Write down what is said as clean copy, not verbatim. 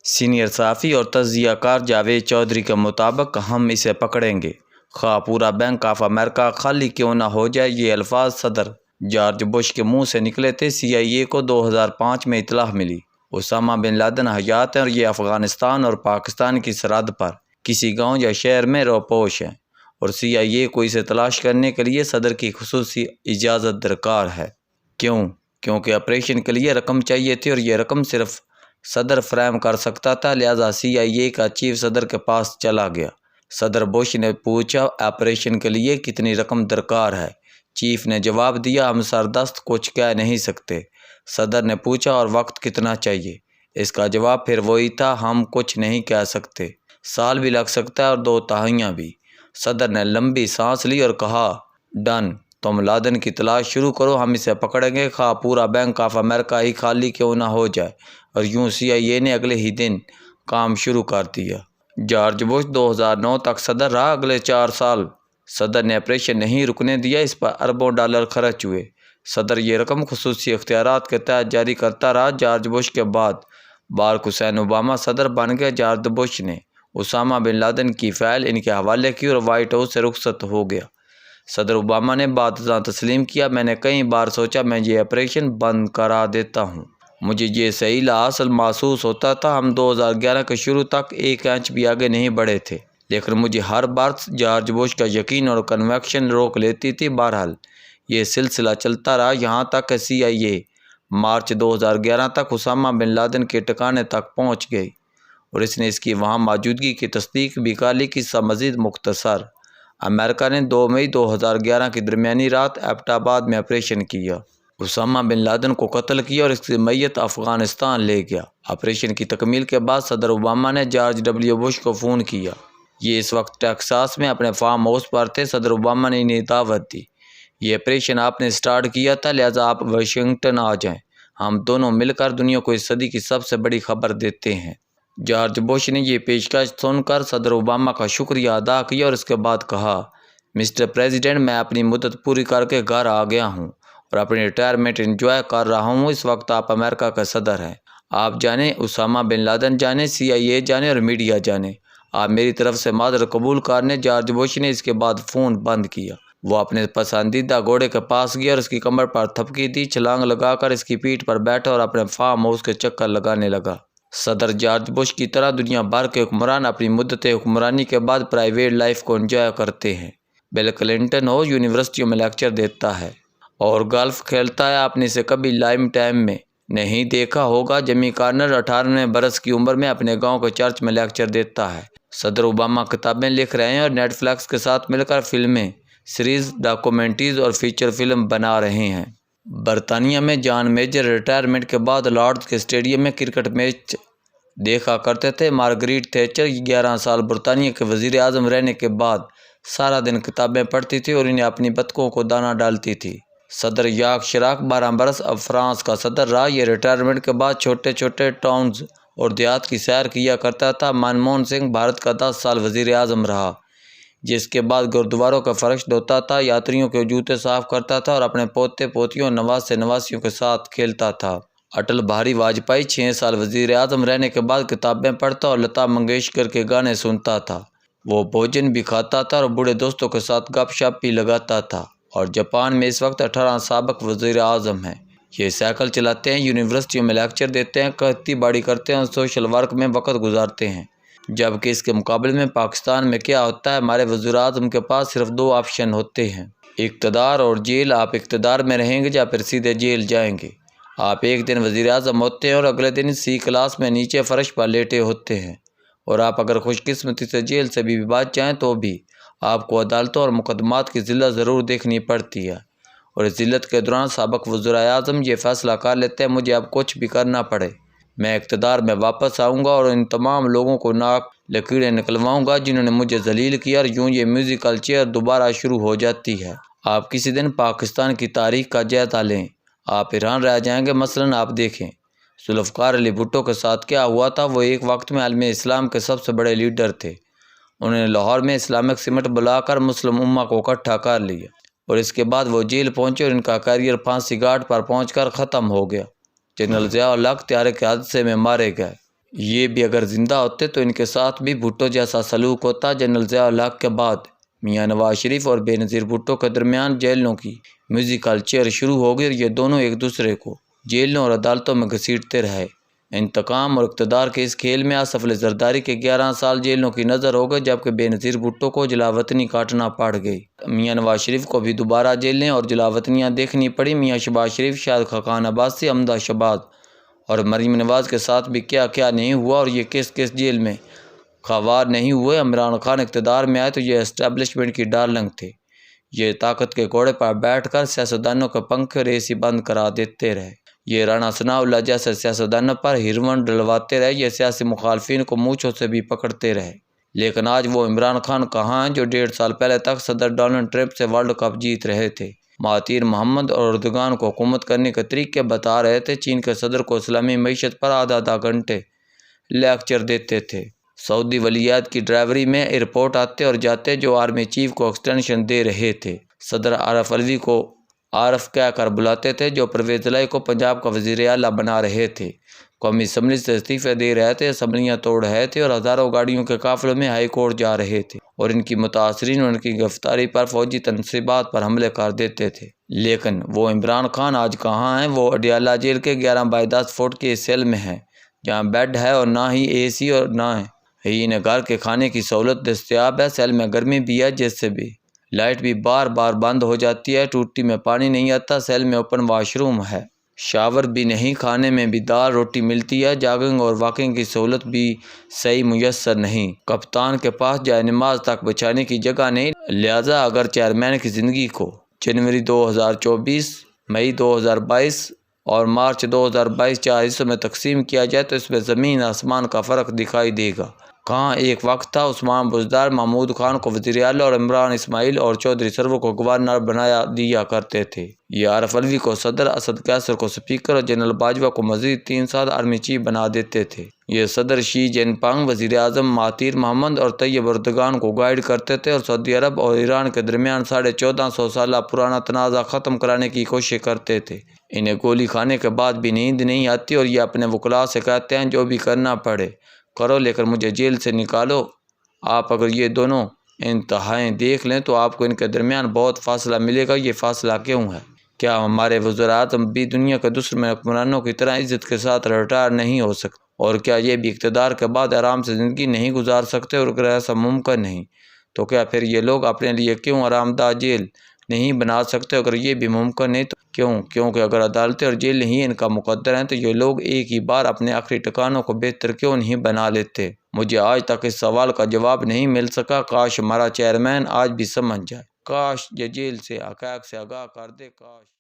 Senior صحافی اور تجزیہ کار جاوید چودھری کے مطابق ہم اسے پکڑیں گے، خواہ پورا بینک آف امریکہ خالی کیوں نہ ہو جائے۔ یہ الفاظ صدر جارج بش کے منہ سے نکلے تھے۔ CIA کو 2005 میں اطلاع ملی اسامہ بن لادن حیات ہیں اور یہ افغانستان اور پاکستان کی سرحد پر کسی گاؤں یا شہر میں روپوش ہیں، اور CIA کو اسے تلاش کرنے کے لیے صدر کی خصوصی اجازت درکار ہے۔ کیونکہ آپریشن کے لیے رقم چاہیے تھی اور یہ رقم صرف صدر فراہم کر سکتا تھا، لہذا CIA کا چیف صدر کے پاس چلا گیا۔ صدر بش نے پوچھا آپریشن کے لیے کتنی رقم درکار ہے؟ چیف نے جواب دیا ہم سردست کچھ کہہ نہیں سکتے۔ صدر نے پوچھا اور وقت کتنا چاہیے؟ اس کا جواب پھر وہی تھا ہم کچھ نہیں کہہ سکتے، سال بھی لگ سکتا ہے اور 2 دہائیاں بھی۔ صدر نے لمبی سانس لی اور کہا ڈن، تم لادن کی تلاش شروع کرو، ہم اسے پکڑیں گے خواہ پورا بینک آف امریکہ ہی خالی کیوں نہ ہو جائے۔ اور یوں CIA نے اگلے ہی دن کام شروع کر دیا۔ جارج بش 2009 تک صدر رہا۔ اگلے 4 سال صدر نے آپریشن نہیں رکنے دیا، اس پر اربوں ڈالر خرچ ہوئے۔ صدر یہ رقم خصوصی اختیارات کے تحت جاری کرتا رہا۔ جارج بش کے بعد باراک حسین اوباما صدر بن گئے۔ جارج بش نے اسامہ بن لادن کی فائل ان کے حوالے کی اور وائٹ ہاؤس سے رخصت ہو گیا۔ صدر اوباما نے بعد ازاں تسلیم کیا میں نے کئی بار سوچا میں یہ آپریشن بند کرا دیتا ہوں، مجھے یہ صحیح لاحاصل محسوس ہوتا تھا۔ ہم 2011 کے شروع تک 1 انچ بھی آگے نہیں بڑھے تھے، لیکن مجھے ہر بار جارج بش کا یقین اور کنوکشن روک لیتی تھی۔ بہرحال یہ سلسلہ چلتا رہا یہاں تک کہ CIA مارچ 2011 تک اسامہ بن لادن کے ٹھکانے تک پہنچ گئی اور اس نے اس کی وہاں موجودگی کی تصدیق بھی کر لی۔ قصہ مزید مختصر، امریکہ نے 2 مئی 2011 کی درمیانی رات ایبٹ آباد میں آپریشن کیا، اسامہ بن لادن کو قتل کیا اور اس کی میت افغانستان لے گیا۔ آپریشن کی تکمیل کے بعد صدر اوباما نے جارج W بش کو فون کیا۔ یہ اس وقت ٹیکساس میں اپنے فارم ہاؤس پر تھے۔ صدر اوباما نے انہیں دعوت دی، یہ آپریشن آپ نے سٹارٹ کیا تھا، لہذا آپ واشنگٹن آ جائیں، ہم دونوں مل کر دنیا کو اس صدی کی سب سے بڑی خبر دیتے ہیں۔ جارج بش نے یہ پیشکش سن کر صدر اوباما کا شکریہ ادا کیا اور اس کے بعد کہا مسٹر پریزیڈنٹ میں اپنی مدت پوری کر کے گھر آ گیا ہوں اور اپنی ریٹائرمنٹ انجوائے کر رہا ہوں۔ اس وقت آپ امریکہ کا صدر ہیں، آپ جانیں، اسامہ بن لادن جانیں، CIA جانیں اور میڈیا جانیں، آپ میری طرف سے معذرت قبول کرنے۔ جارج بش نے اس کے بعد فون بند کیا۔ وہ اپنے پسندیدہ گھوڑے کے پاس گیا اور اس کی کمر پر تھپکی دی، چھلانگ لگا کر اس کی پیٹھ پر بیٹھا اور اپنے فارم ہاؤس کے چکر لگانے لگا۔ صدر جارج بش کی طرح دنیا بھر کے حکمران اپنی مدت حکمرانی کے بعد پرائیویٹ لائف کو انجوائے کرتے ہیں۔ بل کلنٹن ہو یونیورسٹیوں میں لیکچر دیتا ہے اور گالف کھیلتا ہے، آپ نے اسے کبھی لائم ٹائم میں نہیں دیکھا ہوگا۔ جیمی کارٹر 18ویں برس کی عمر میں اپنے گاؤں کے چرچ میں لیکچر دیتا ہے۔ صدر اوباما کتابیں لکھ رہے ہیں اور نیٹ فلکس کے ساتھ مل کر فلمیں، سیریز، ڈاکومنٹریز اور فیچر فلم بنا رہے ہیں۔ برطانیہ میں جان میجر ریٹائرمنٹ کے بعد لارڈز کے اسٹیڈیم میں کرکٹ میچ دیکھا کرتے تھے۔ مارگریٹ تھیچر 11 سال برطانیہ کے وزیر اعظم رہنے کے بعد سارا دن کتابیں پڑھتی تھی اور انہیں اپنی بطخوں کو دانہ ڈالتی تھی۔ صدر یاک شراک 12 برس اب فرانس کا صدر رہا۔ یہ ریٹائرمنٹ کے بعد چھوٹے چھوٹے ٹاؤنز اور دیہات کی سیر کیا کرتا تھا۔ منموہن سنگھ بھارت کا 10 سال وزیر اعظم رہا، جس کے بعد گردواروں کا فرش دھوتا تھا، یاتریوں کے جوتے صاف کرتا تھا اور اپنے پوتے پوتیوں اور نواسے نواسیوں کے ساتھ کھیلتا تھا۔ اٹل بہاری واجپئی 6 سال وزیر اعظم رہنے کے بعد کتابیں پڑھتا اور لتا منگیشکر کے گانے سنتا تھا۔ وہ بھوجن بھی کھاتا تھا اور بوڑھے دوستوں کے ساتھ گپ شپ بھی لگاتا تھا، اور جاپان میں اس وقت 18 سابق وزیر اعظم ہیں۔ یہ سائیکل چلاتے ہیں، یونیورسٹیوں میں لیکچر دیتے ہیں، کھیتی باڑی کرتے ہیں اور سوشل ورک میں وقت گزارتے ہیں۔ جبکہ اس کے مقابلے میں پاکستان میں کیا ہوتا ہے؟ ہمارے وزیر اعظم کے پاس صرف 2 آپشن ہوتے ہیں، اقتدار اور جیل۔ آپ اقتدار میں رہیں گے یا پھر سیدھے جیل جائیں گے۔ آپ ایک دن وزیر اعظم ہوتے ہیں اور اگلے دن C کلاس میں نیچے فرش پر لیٹے ہوتے ہیں، اور آپ اگر خوش قسمتی سے جیل سے بھی بچ جائیں تو بھی آپ کو عدالتوں اور مقدمات کی ذلت ضرور دیکھنی پڑتی ہے، اور اس ذلت کے دوران سابق وزیر اعظم یہ فیصلہ کر لیتے ہیں مجھے اب کچھ بھی کرنا پڑے، میں اقتدار میں واپس آؤں گا اور ان تمام لوگوں کو ناک لکیریں نکلواؤں گا جنہوں نے مجھے ذلیل کیا، اور یوں یہ میوزیکل چیئر دوبارہ شروع ہو جاتی ہے۔ آپ کسی دن پاکستان کی تاریخ کا جائزہ لیں، آپ حیران رہ جائیں گے۔ مثلاً آپ دیکھیں ذوالفقار علی بھٹو کے ساتھ کیا ہوا تھا۔ وہ ایک وقت میں عالم اسلام کے سب سے بڑے لیڈر تھے۔ انہوں نے لاہور میں اسلامک سمٹ بلا کر مسلم امہ کو اکٹھا کر لیا، اور اس کے بعد وہ جیل پہنچے اور ان کا کیریئر پھانسی گھاٹ پر پہنچ کر ختم ہو گیا۔ جنرل ضیاء الحق طیارے کے حادثے میں مارے گئے۔ یہ بھی اگر زندہ ہوتے تو ان کے ساتھ بھی بھٹو جیسا سلوک ہوتا۔ جنرل ضیاء الحق کے بعد میاں نواز شریف اور بے نظیر بھٹو کے درمیان جیلوں کی میوزیکل چیئر شروع ہو گئی اور یہ دونوں ایک دوسرے کو جیلوں اور عدالتوں میں گھسیٹتے رہے۔ انتقام اور اقتدار کے اس کھیل میں آصف علی زرداری کے 11 سال جیلوں کی نظر ہو گئے، جبکہ بے نظیر بھٹو کو جلاوطنی کاٹنا پڑ گئی۔ میاں نواز شریف کو بھی دوبارہ جیلیں اور جلاوطنیاں دیکھنی پڑی۔ میاں شہباز شریف، شاہد خاقان عباسی، حمزہ شہباز اور مریم نواز کے ساتھ بھی کیا کیا نہیں ہوا اور یہ کس کس جیل میں خوار نہیں ہوئے۔ عمران خان اقتدار میں آئے تو یہ اسٹیبلشمنٹ کی ڈارلنگ تھے۔ یہ طاقت کے گھوڑے پر بیٹھ کر سیاستدانوں کے پنکھے اور AC بند کرا دیتے رہے۔ یہ رانا ثناء اللہ جیسے سیاستدانوں پر ہیروئن ڈلواتے رہے۔ یہ سیاسی مخالفین کو مونچھوں سے بھی پکڑتے رہے۔ لیکن آج وہ عمران خان کہاں ہیں جو 1.5 سال پہلے تک صدر ڈونلڈ ٹرمپ سے ورلڈ کپ جیت رہے تھے؟ مہاتیر محمد اور اردوغان کو حکومت کرنے کے طریقے بتا رہے تھے۔ چین کے صدر کو اسلامی معیشت پر آدھا گھنٹے لیکچر دیتے تھے۔ سعودی ولیعہد کی ڈرائیوری میں ایئرپورٹ آتے اور جاتے جو آرمی چیف کو ایکسٹینشن دے رہے تھے۔ صدر عارف علوی کو عارف کہہ کر بلاتے تھے جو پرویز الہی کو پنجاب کا وزیر اعلیٰ بنا رہے تھے۔ قومی اسمبلی سے استعفے دے رہے تھے، اسمبلیاں توڑ رہے تھے اور ہزاروں گاڑیوں کے قافلوں میں ہائی کورٹ جا رہے تھے اور ان کی متاثرین اور ان کی گرفتاری پر فوجی تنصیبات پر حملے کر دیتے تھے۔ لیکن وہ عمران خان آج کہاں ہیں؟ وہ اڈیالہ جیل کے 11/10 فٹ کے سیل میں ہیں، جہاں بیڈ ہے اور نہ ہی AC اور نہ ہی انہیں گھر کے کھانے کی سہولت دستیاب ہے۔ سیل میں گرمی بھی ہے جس سے بھی لائٹ بھی بار بار بند ہو جاتی ہے، ٹوٹی میں پانی نہیں آتا، سیل میں اوپن واش روم ہے، شاور بھی نہیں، کھانے میں بھی دال روٹی ملتی ہے، جاگنگ اور واکنگ کی سہولت بھی صحیح میسر نہیں، کپتان کے پاس جائے نماز تک بچھانے کی جگہ نہیں۔ لہٰذا اگر چیئرمین کی زندگی کو جنوری 2024، مئی 2022 اور مارچ 2022 4 حصوں میں تقسیم کیا جائے تو اس میں زمین آسمان کا فرق دکھائی دے گا۔ کہاں ایک وقت تھا عثمان بزدار محمود خان کو وزیر اعلیٰ اور عمران اسماعیل اور چودھری سرور کو گورنر بنایا دیا کرتے تھے۔ یہ عارف علوی کو صدر، اسد قیصر کو سپیکر اور جنرل باجوہ کو مزید 3 سال آرمی چیف بنا دیتے تھے۔ یہ صدر شی جن پنگ، وزیر اعظم مہاتیر محمد اور طیب اردوغان کو گائیڈ کرتے تھے اور سعودی عرب اور ایران کے درمیان 1450 سالہ پرانا تنازع ختم کرانے کی کوشش کرتے تھے۔ انہیں گولی کھانے کے بعد بھی نیند نہیں آتی اور یہ اپنے وکلاء سے کہتے ہیں جو بھی کرنا پڑے کرو لیکن مجھے جیل سے نکالو۔ آپ اگر یہ دونوں انتہائیں دیکھ لیں تو آپ کو ان کے درمیان بہت فاصلہ ملے گا۔ یہ فاصلہ کیوں ہے؟ کیا ہمارے وزراء اعظم بھی دنیا کے دوسرے حکمرانوں کی طرح عزت کے ساتھ ریٹائر نہیں ہو سکتے؟ اور کیا یہ بھی اقتدار کے بعد آرام سے زندگی نہیں گزار سکتے؟ اور اگر ایسا ممکن نہیں تو کیا پھر یہ لوگ اپنے لیے کیوں آرام دہ جیل نہیں بنا سکتے؟ اگر یہ بھی ممکن نہیں تو کیوں؟ کیونکہ اگر عدالتیں اور جیل ہی ان کا مقدر ہیں تو یہ لوگ ایک ہی بار اپنے آخری ٹھکانوں کو بہتر کیوں نہیں بنا لیتے؟ مجھے آج تک اس سوال کا جواب نہیں مل سکا۔ کاش ہمارا چیئرمین آج بھی سمجھ جائے، کاش یہ جیل سے حقائق سے آگاہ کر دے، کاش